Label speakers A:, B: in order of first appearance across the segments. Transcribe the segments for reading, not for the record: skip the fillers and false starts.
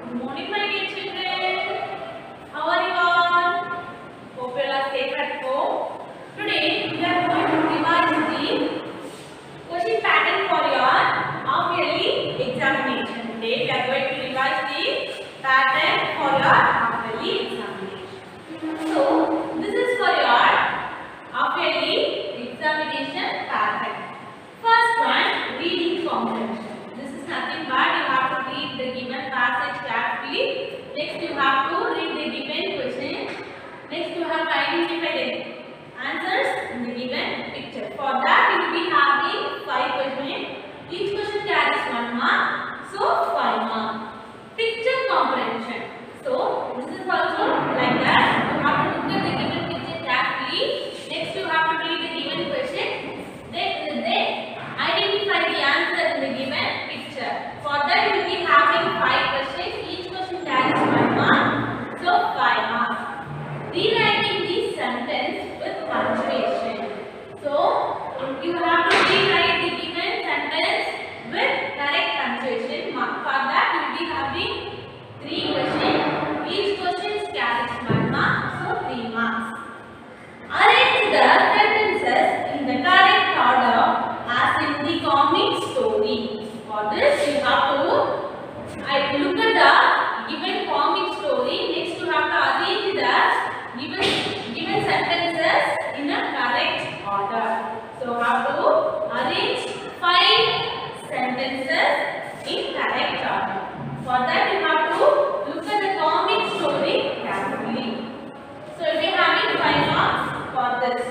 A: Good morning, my dear children. How are you all? Hope you all are safe at home. Today we are going to revise the question pattern for your half-yearly examination. Today we are going to revise the pattern for your half-yearly examination. So this is for your half-yearly examination pattern. First one, reading comprehension. This is nothing but you have to read the given passage carefully. Next you have to read the given question. Next you have to identify the answers in the given picture. For that you will be having 5 questions. Each question carries 1 mark. So 5 marks. Picture comprehension. So this is also like that. You have to look at the given picture carefully. Next you have to read the given question. Then identify the answer in the given picture. For that you will be having 5 questions. Each question carries 1 mark. So 5 marks. Rewriting the sentence with punctuation. So you have to rewrite the given sentence with correct punctuation mark. For that you will be having 3 questions. Each question carries 1 mark. So 3 marks. Arrange the sentences in the correct order as in the comic story. For this you have to look at the given comic story. Next you have to arrange the given sentences in a correct order. So you have to arrange 5 sentences in correct order. For that you have to look at the comic story carefully. So you will be having 5 marks for this.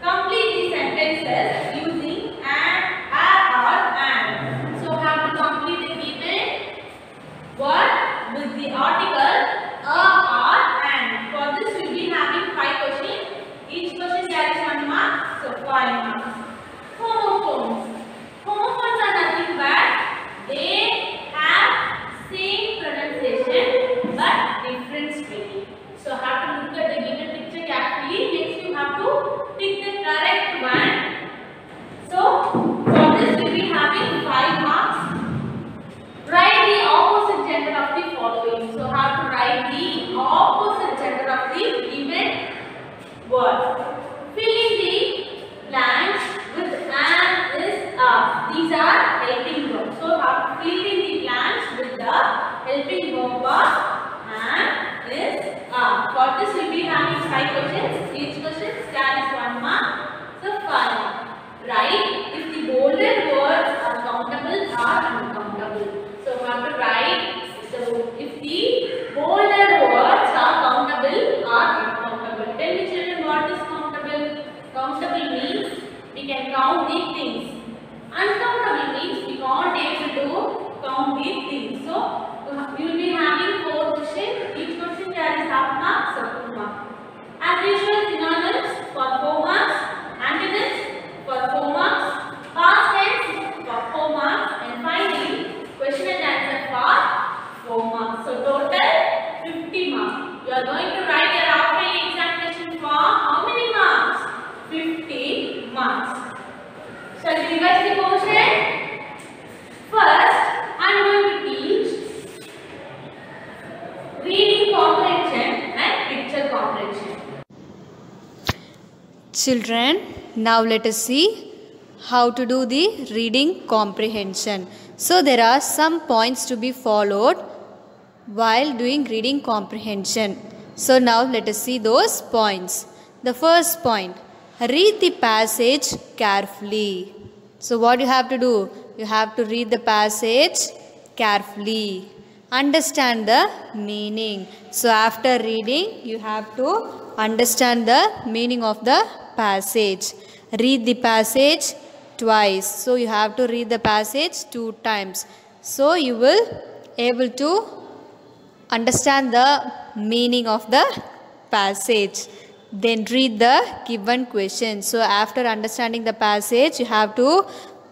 A: Complete the sentences using and, or, and. So you have to complete the given word with the article or, and. For this we will be having 5 questions. Each question carries 1 mark. So 5 marks. Homophones. Homophones are nothing but they have same pronunciation but different spelling. So have to look at the given picture carefully. Next you have to pick the correct one. So for this we will be having 5 marks. Write the opposite gender of the following. So have to write the opposite gender of the given word. Fill in the blanks with an, is, a. These are helping verbs. So have to fill in the blanks with the helping verb of an, is, a. For this we will be having 5 questions. Each question carries 1 mark. So 5 marks. Write if the bolded words are countable or uncountable. So we have to write if the bolded words are countable or uncountable. Tell me children, what is countable? Countable means we can count the things. Uncountable means we can't able to count the things. So you will be having 4 questions. Each question carries half mark, so 2 marks. As usual, synonyms for 4 marks, antonyms for 4 marks, past tense for 4 marks, and finally question and answer for 4 marks. So total 50 marks. You are going to write your half-yearly examination for how many marks? 50 marks. Shall we revise the portion? First, I am going to teach reading comprehension and picture comprehension.
B: Children, now let us see how to do the reading comprehension. So there are some points to be followed while doing reading comprehension. So now let us see those points. The first point, read the passage carefully. So what you have to do? You have to read the passage carefully. Understand the meaning. So after reading, you have to understand the meaning of the passage. Read the passage twice. So you have to read the passage 2 times. So you will able to understand the meaning of the passage. Then read the given question. So after understanding the passage, you have to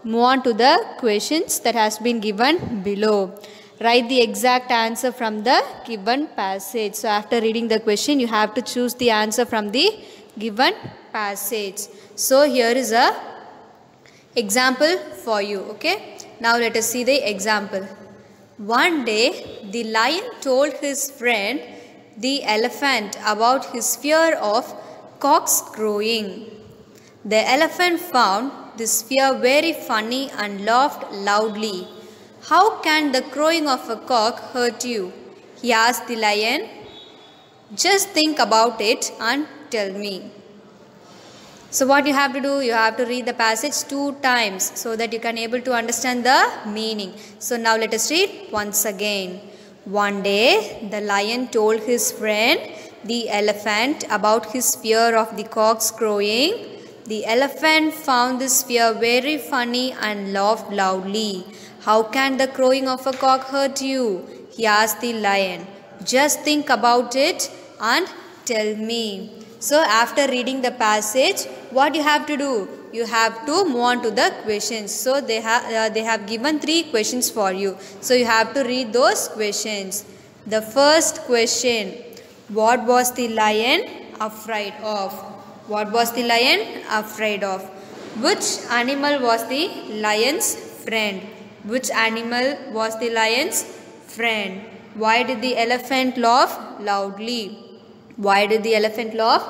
B: move on to the questions that has been given below. Write the exact answer from the given passage. So after reading the question, you have to choose the answer from the given passage. So here is a example for you. Okay. Now let us see the example. One day, the lion told his friend, the elephant, about his fear of cocks crowing. The elephant found this fear very funny and laughed loudly. "How can the crowing of a cock hurt you?" he asked the lion. "Just think about it and tell me." So what you have to do, you have to read the passage 2 times so that you can able to understand the meaning. So now let us read once again. One day the lion told his friend, the elephant, about his fear of the cocks crowing. The elephant found this fear very funny and laughed loudly. "How can the crowing of a cock hurt you?" he asked the lion. "Just think about it and tell me." So after reading the passage, what you have to do? You have to move on to the questions. So they have given 3 questions for you. So you have to read those questions. The first question, what was the lion afraid of? What was the lion afraid of? Which animal was the lion's friend? Which animal was the lion's friend? Why did the elephant laugh loudly? Why did the elephant laugh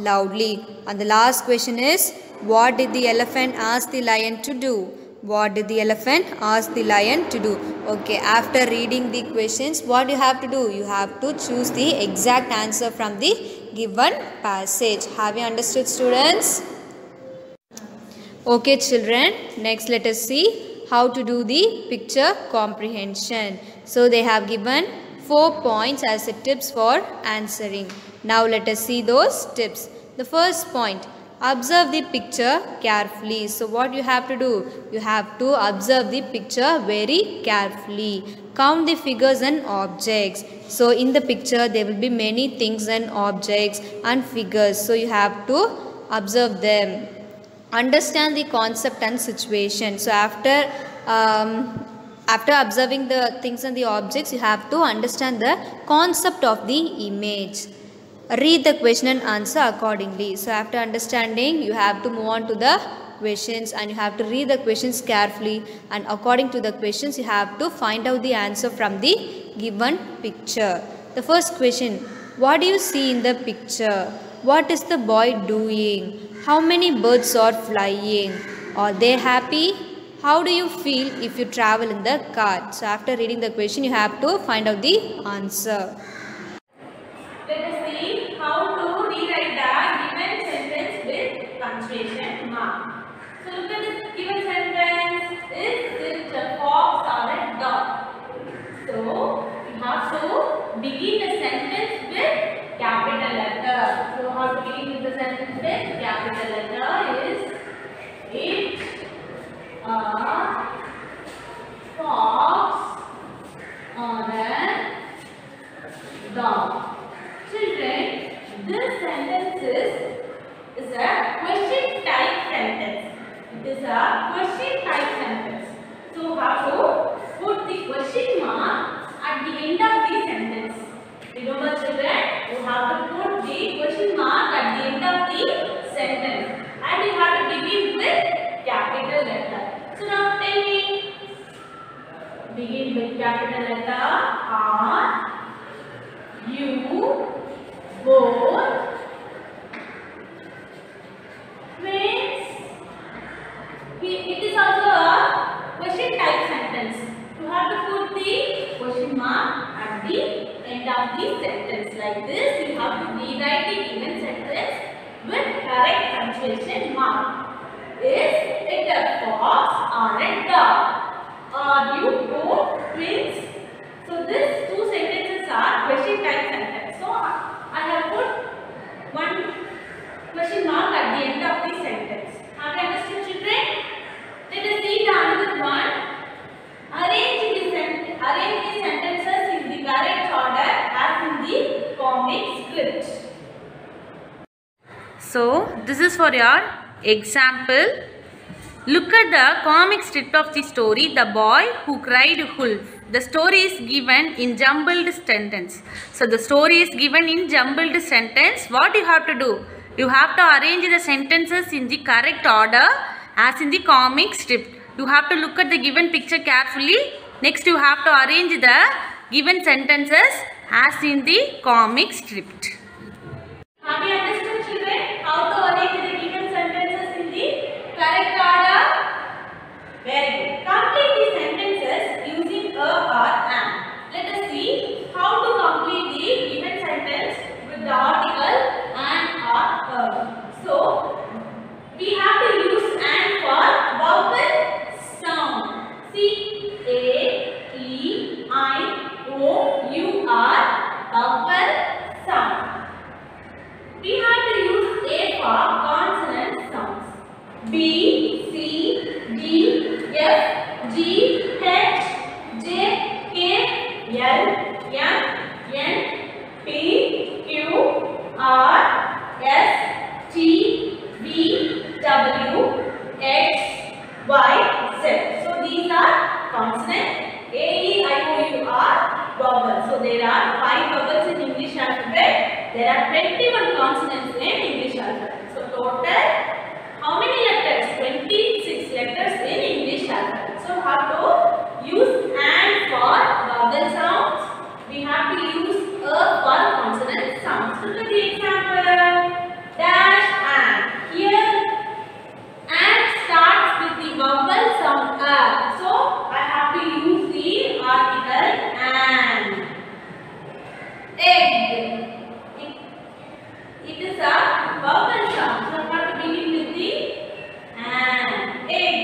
B: loudly? And the last question is, what did the elephant ask the lion to do? What did the elephant ask the lion to do? Okay, after reading the questions, what you have to do? You have to choose the exact answer from the given passage. Have you understood, students? Okay, children, next let us see how to do the picture comprehension. So they have given 4 points as a tips for answering. Now let us see those tips. The first point, observe the picture carefully. So what you have to do? You have to observe the picture very carefully. Count the figures and objects. So in the picture there will be many things and objects and figures. So you have to observe them. Understand the concept and situation. So after observing the things and the objects, you have to understand the concept of the image. Read the question and answer accordingly. So after understanding, you have to move on to the questions and you have to read the questions carefully, and according to the questions you have to find out the answer from the given picture. The first question, what do you see in the picture? What is the boy doing? How many birds are flying? Are they happy? How do you feel if you travel in the car? So after reading the question, you have to find out the answer.
A: Let us see how to rewrite the given sentence with punctuation mark. So look at this given sentence. Is it a fox or a dog? So you have to begin the sentence with capital letter. So how to begin the sentence with capital letter is it a fox or a dog? Children, this sentence is a question type sentence. It is a question type sentence. So you have to put the question mark at the end of the sentence. Remember, children, you have to put the question mark at the end of the sentence, and you have to begin with capital letter. So now tell me, begin with capital letter R, U, both twins. It is also a question type sentence. You have to put the question mark at the end of the sentence. Like this, you have to rewrite the given sentence with correct punctuation mark. Is it a fox or a dog? Are you both twins? So these 2 sentences are question type sentence. So I have put one question mark at the end of the sentence. Have you understood, children? Let us see the another one. Arrange the sentences in the correct order as in the comic script.
C: So this is for your example. Look at the comic strip of the story, The Boy Who Cried Wolf. The story is given in jumbled sentence. So the story is given in jumbled sentence. What you have to do? You have to arrange the sentences in the correct order as in the comic strip. You have to look at the given picture carefully Next you have to arrange the given sentences as in the comic strip.
A: Have you understood, children, how to arrange the given sentences in the correct order? Very good. Complete the sentences using a or an. Let us see how to complete the given sentence with the article an or a. So, we have to use an for vowel sound. C A E I O U R vowel sound. We have to use A for consonant sounds. B, C, D, F, G, H, J, K, L, M, N, P, Q, R, S, T, V, W, X, Y, Z. So these are consonant. A, E, I, O, U are vowels. So there are 5 vowels in English alphabet. There are 21 consonants in English alphabet. So total, how many letters? 26 letters in English alphabet. So how to use and for vowel sounds. We have to use a for consonant sounds. Look at the example. Dash and. Here and starts with the vowel sound a. So I have to use the article an. Egg. It is a vowel sound. So I have to begin with the an. Egg.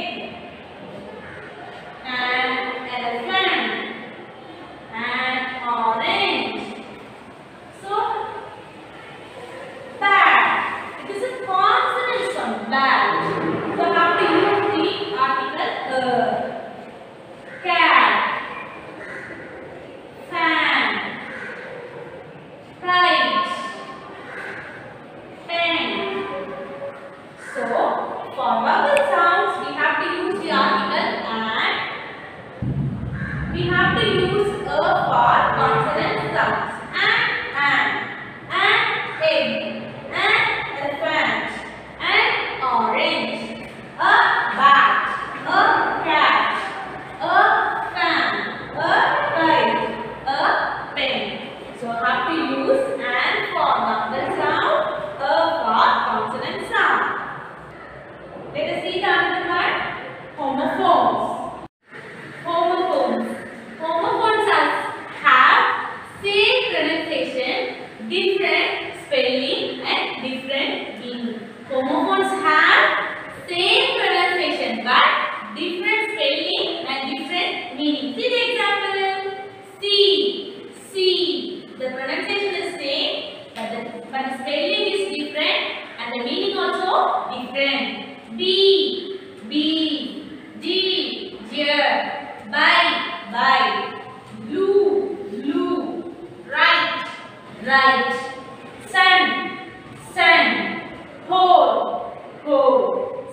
A: An elephant. An orange. So bag. It is a consonant sound. Bag. So I have to use the article cat, fan, kite, pen. So for vowel sounds we have to use the article and. We have to use a for consonant sounds. An egg, an elephant, an orange, a bat, a cat, a fan, a kite, a pen. So have to use an for vowel sound, a for consonant sound. Let us see the other one. Homophones. Homophones. Homophones have same pronunciation, different spelling and different meaning. Homophones have same pronunciation but different spelling and different meaning. See the example. C, C. The pronunciation is same but the spelling is different and the meaning also different. B, B, G, deer, buy, blue, blue, right, sun, hole.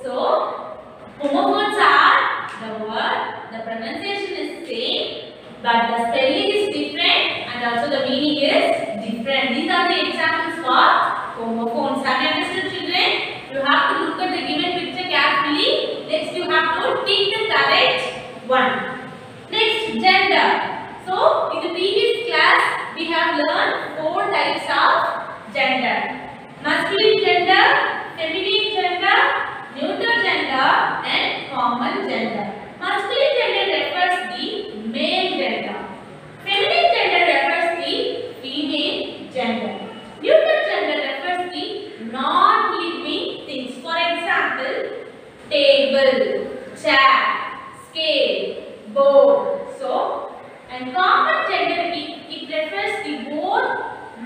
A: So homophones are the word, the pronunciation is same but the spelling is different and also the meaning is different. These are the examples for homophones. Have you understood, children? You have to look at the given picture carefully. Next you have to take the correct one. Next, gender. So in the previous class we have learned 4 types of gender. Masculine gender, feminine gender, neutral gender and common gender. Masculine gender refers the male gender. Feminine gender refers the female gender. Neutral gender refers the non-living things. For example, table, chair, scale, board. So, and common gender it refers the both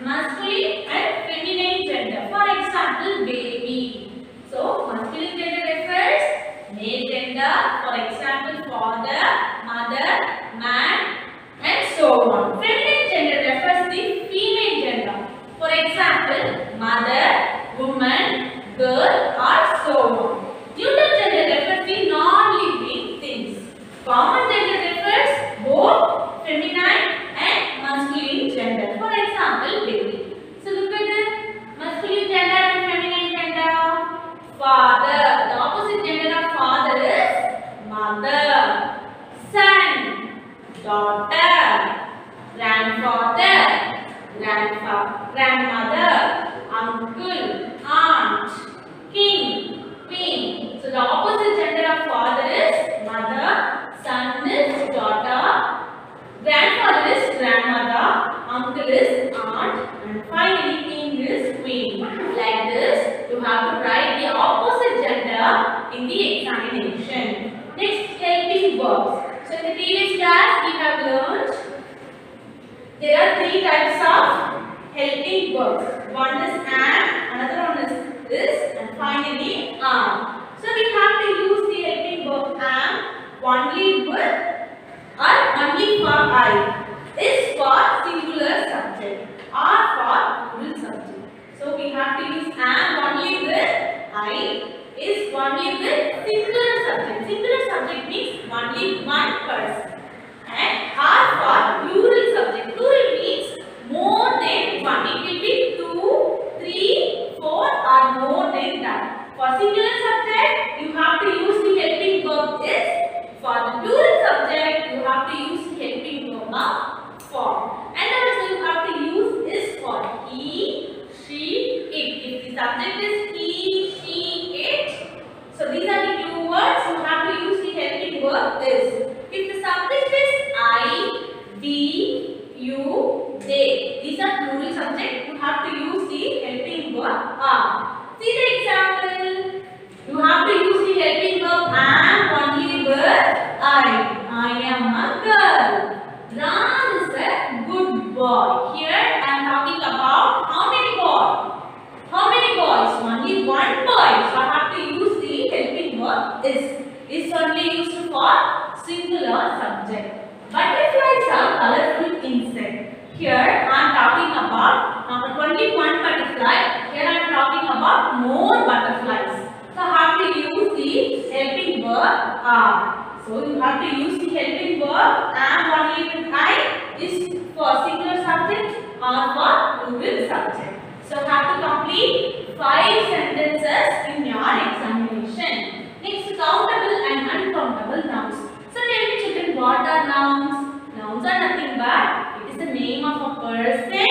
A: masculine and feminine gender. For example, baby. So, masculine gender refers male gender. For example, father, mother, man, and so on. Feminine gender refers the female gender. For example, mother, woman, girl, or so on. Neutral gender refers the non-living things. Common gender refers both feminine and masculine gender. For example, baby. So look at the masculine gender and feminine gender. Father. The opposite gender of father is mother. Son. daughter, grandfather, grandmother, uncle, aunt, king, queen. So the opposite gender of father is mother, son is daughter, grandfather is grandmother, uncle is aunt, and finally king is queen. Like this, you have to write the opposite gender in the examination. Next, helping verbs. So in the previous class, we have learned there are three types of helping verbs. One is and, another one is this, and finally are. So we have to use the helping verb am only with or only for I. Is for singular subject or for plural subject. So we have to use am only with I, is only with singular subject. Singular subject means only one person. And are for plural subject. Plural means more than one. It will be 2, 3, 4 or more than that. For singular subject, you have to use the helping verb is. For the plural subject, you have to use the helping verb of for. And also you have to use is for he, she, it. If the subject is he, she, it, so these are the two words you have to use the helping verb is. If the subject is I, we, you, they, these are plural subject, you have to use the helping verb are. See the example. You have to use the helping verb am only with I am a girl. Ram is a good boy. Here I am talking about how many boys? How many boys? Only one boy. So I have to use the helping verb is. Is only used for singular subject. Butterflies are colorful insect. Here I am talking about not only one butterfly. Here I am talking about more butterflies. So I have to use the helping verb are. So you have to use the helping verb am only with I, is for singular subject or for plural subject. So you have to complete 5 sentences in your examination. Next, countable and uncountable nouns. So tell me children, what are nouns? Nouns are nothing but it is the name of a person,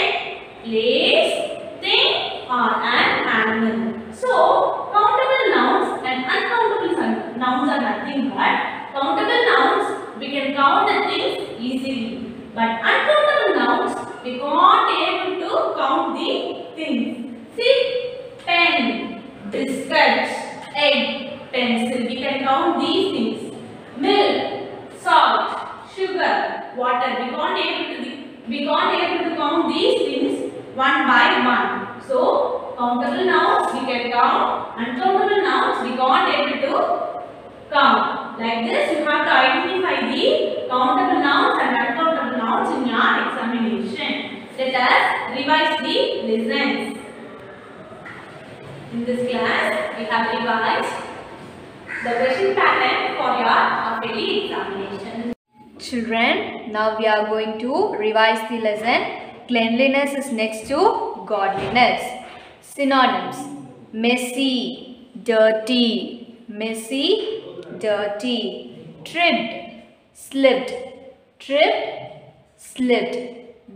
A: place, thing or an animal. So countable nouns and uncountable nouns are nothing but countable nouns we can count the things easily. But uncountable nouns we can't able to count the things. See, pen, biscuit, egg, pencil. We can count these things. Milk, salt, sugar, water. We can't able to count these things one by one. So countable nouns we can count. Uncountable nouns we can't able to count. Like this, you have to identify the countable nouns and uncountable nouns in your examination. Let us revise the lessons. In this class, we have revised the question pattern for your half-yearly examination.
B: Children, now we are going to revise the lesson. Cleanliness is next to godliness. Synonyms: messy, dirty, messy, dirty, tripped, slipped, tripped, slipped,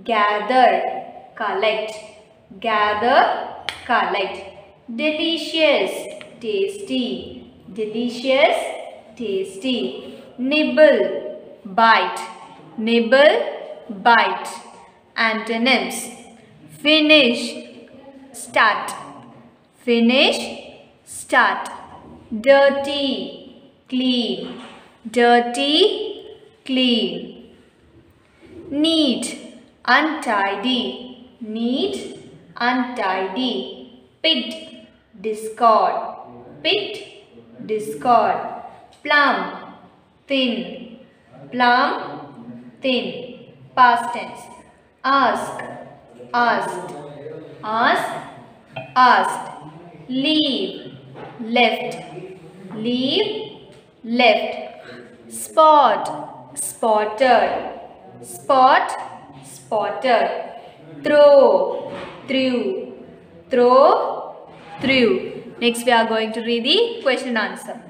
B: gather, collect, gather, collect, delicious, tasty, delicious, tasty, nibble, bite, nibble, bite. Antonyms: finish, start, finish, start, dirty, clean, dirty, clean, neat, untidy, neat, untidy, pit, discord, pit, discord, plum, thin, plum, thin, past tense. Ask, asked, ask, asked, leave, left, leave, left, spot, spotted, spot, spotted, throw, threw, throw, threw. Next we are going to read the question answer.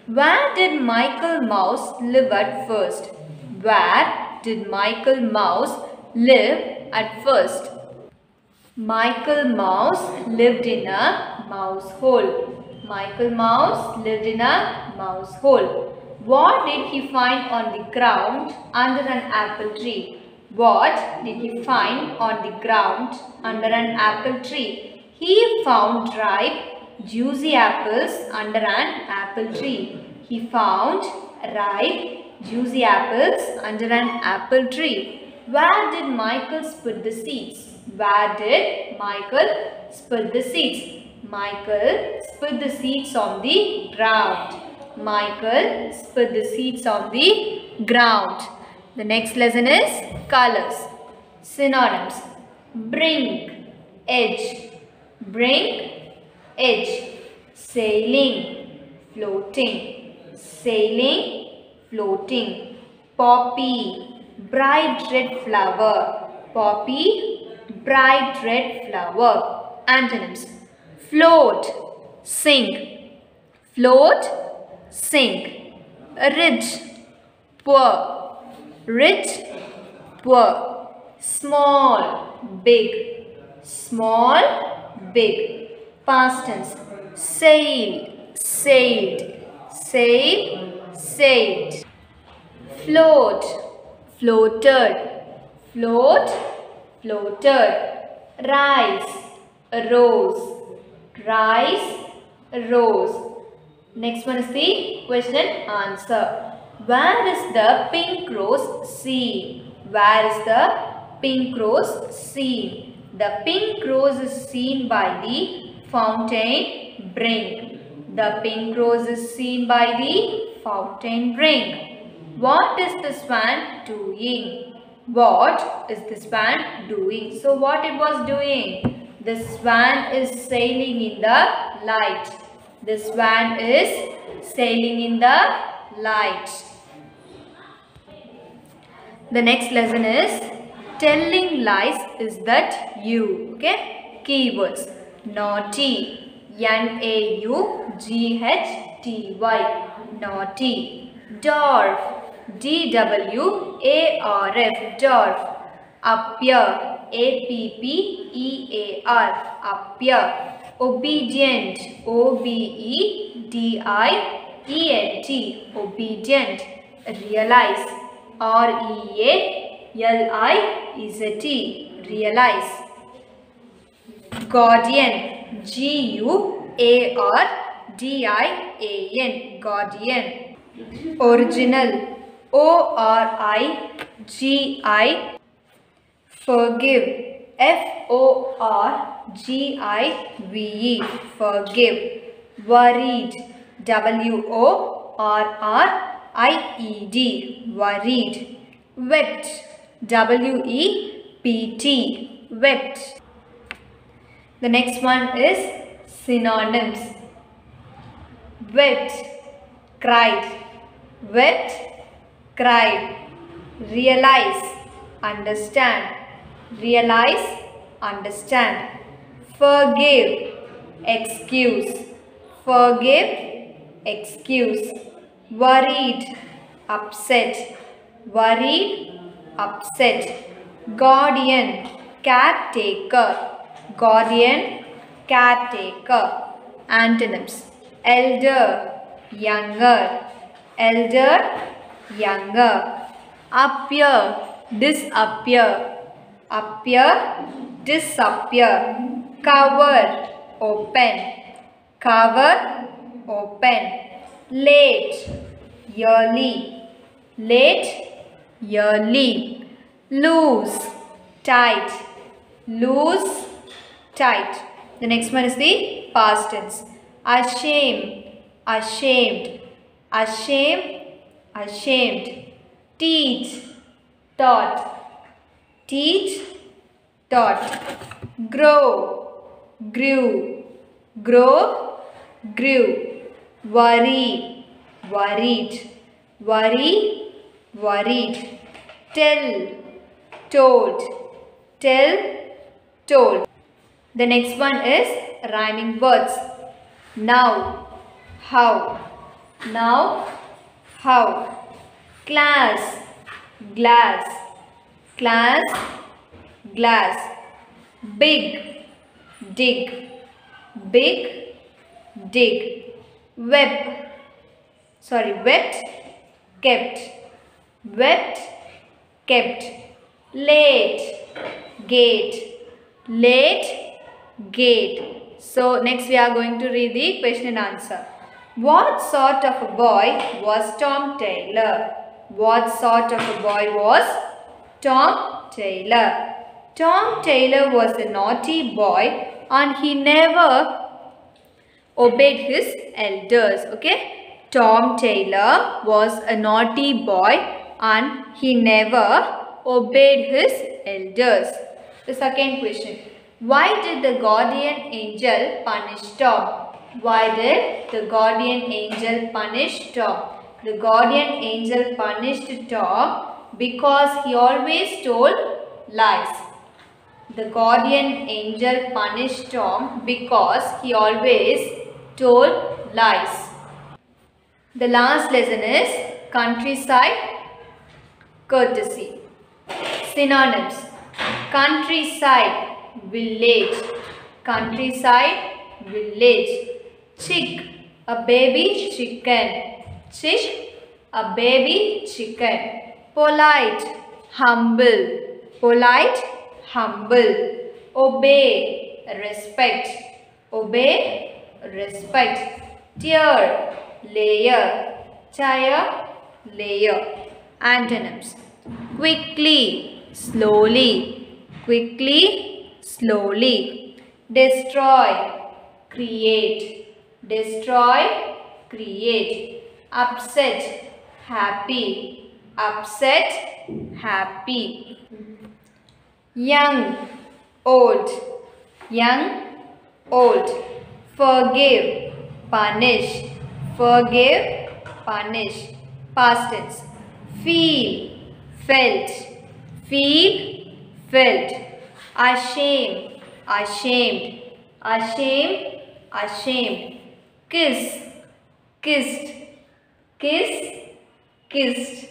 B: Where did Michael Mouse live at first? Where did Michael Mouse live at first? Michael Mouse lived in a mouse hole. Michael Mouse lived in a mouse hole. What did he find on the ground under an apple tree? What did he find on the ground under an apple tree? He found ripe, juicy apples under an apple tree. He found ripe, juicy apples under an apple tree. Where did Michael put the seeds? Where did Michael put the seeds? Michael put the seeds on the ground. Michael put the seeds on the ground. The next lesson is colors. Synonyms. Brink, edge. Brink, edge. Sailing, floating. Sailing, floating. Poppy, bright red flower. Poppy, bright red flower. Antonyms. Float, sing. Float, sing. Rich, poor. Rich, poor. Small, big. Small, big. Past tense. Sail, sailed. Sail, sailed. Float, floated. Float, floated. Rise, rose. Rise, rose. Next one is the question and answer. Where is the pink rose seen? Where is the pink rose seen? The pink rose is seen by the fountain brink. The pink rose is seen by the fountain brink. What is the swan doing? What is the swan doing? So what it was doing? The swan is sailing in the light. The swan is sailing in the light. The next lesson is telling lies is that you. Okay. Keywords. Naughty. N-A-U-G-H-T-Y. Naughty. Dwarf. D-W-A-R-F. Dwarf. Appear. A-P-P-E-A-R. Appear. Obedient. O-B-E-D-I-E-N-T. Obedient. Realize. R-E-A-L-I-Z-E. Realize. Guardian. G-U-A-R-D-I-A-N. Guardian. Original. O-R-I-G-I. Forgive. F-O-R-G-I-V-E. Forgive. Worried. W-O-R-R-I-E-D. Worried. Wept. W-E-P-T. Wept. The next one is synonyms. Wept. Cried. Wept. Cried. Realize. Understand. Realize. Understand. Forgive. Excuse. Forgive. Excuse. Worried. Upset. Worried. Upset. Guardian. Caretaker. Guardian. Caretaker. Antonyms. Elder. Younger. Elder. Younger. Appear. Disappear. Appear. Disappear. Cover. Open. Cover. Open. Late. Yearly. Late. Yearly. Loose. Tight. Loose. Tight. The next one is the past tense. Ashamed. Ashamed. Ashamed. Ashamed. Teach. Taught. Teach. Taught. Grow. Grew. Grow. Grew. Worry. Worried. Worry. Worried. Tell. Told. Tell. Told. The next one is rhyming words. Now. How. Now. How. Class. glass, glass, glass. Big, dig, big, dig. Web, wept, kept, wept, kept. Late, gate, late, gate. So next we are going to read the question and answer. What sort of a boy was Tom Taylor? What sort of a boy was Tom Taylor? Tom Taylor was a naughty boy and he never obeyed his elders. Okay, Tom Taylor was a naughty boy and he never obeyed his elders. The second question. Why did the guardian angel punish Tom? Why did the guardian angel punish Tom? The guardian angel punished Tom because he always told lies. The guardian angel punished Tom because he always told lies. The last lesson is countryside courtesy. Synonyms: countryside, village, countryside, village. Chick, a baby chicken, chick, a baby chicken. Polite, humble, polite, humble. Obey, respect, obey, respect. Tier, layer, tier, layer. Antonyms: quickly, slowly, quickly, slowly. Destroy, create, destroy, create. Upset, happy, upset, happy. Young, old, young, old. Forgive, punish, forgive, punish. Past tense. Feel, felt, feel, felt. Ashamed, ashamed, ashamed, ashamed. Kiss, kissed, kiss, kissed.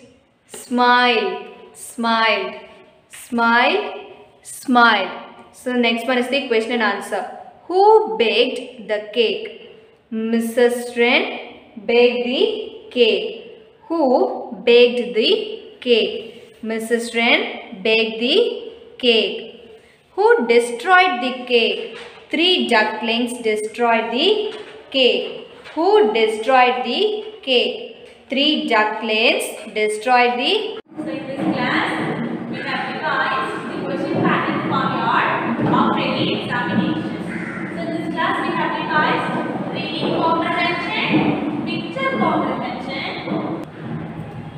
B: Smile, smiled, smile, smiled. So next one is the question and answer. Who baked the cake? Mrs. Wren baked the cake. Who baked the cake? Mrs. Wren baked the cake. Who destroyed the cake? 3 ducklings destroyed the cake. Who destroyed the cake? 3 ducklings destroyed the.
A: So in this class, we have revised the question pattern for your half-yearly examination. So in this class, we have revised reading comprehension, picture comprehension,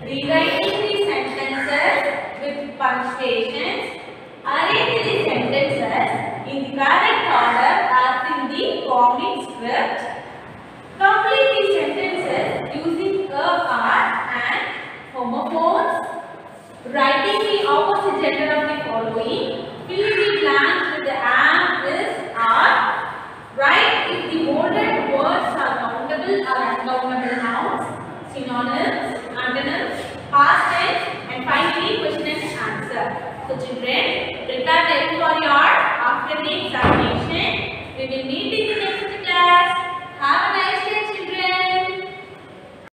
A: rewriting the sentences with punctuations, arrange the sentences in the correct order as in the comic script, complete the sentences using curve art and homophones, writing the opposite gender of the following, fill the blanks with the am, is, are, write if the bolded words are countable or uncountable nouns, synonyms, antonyms, past tense, and finally question and answer. So children, prepare well for your after the examination. We will meet in the next class. Have a nice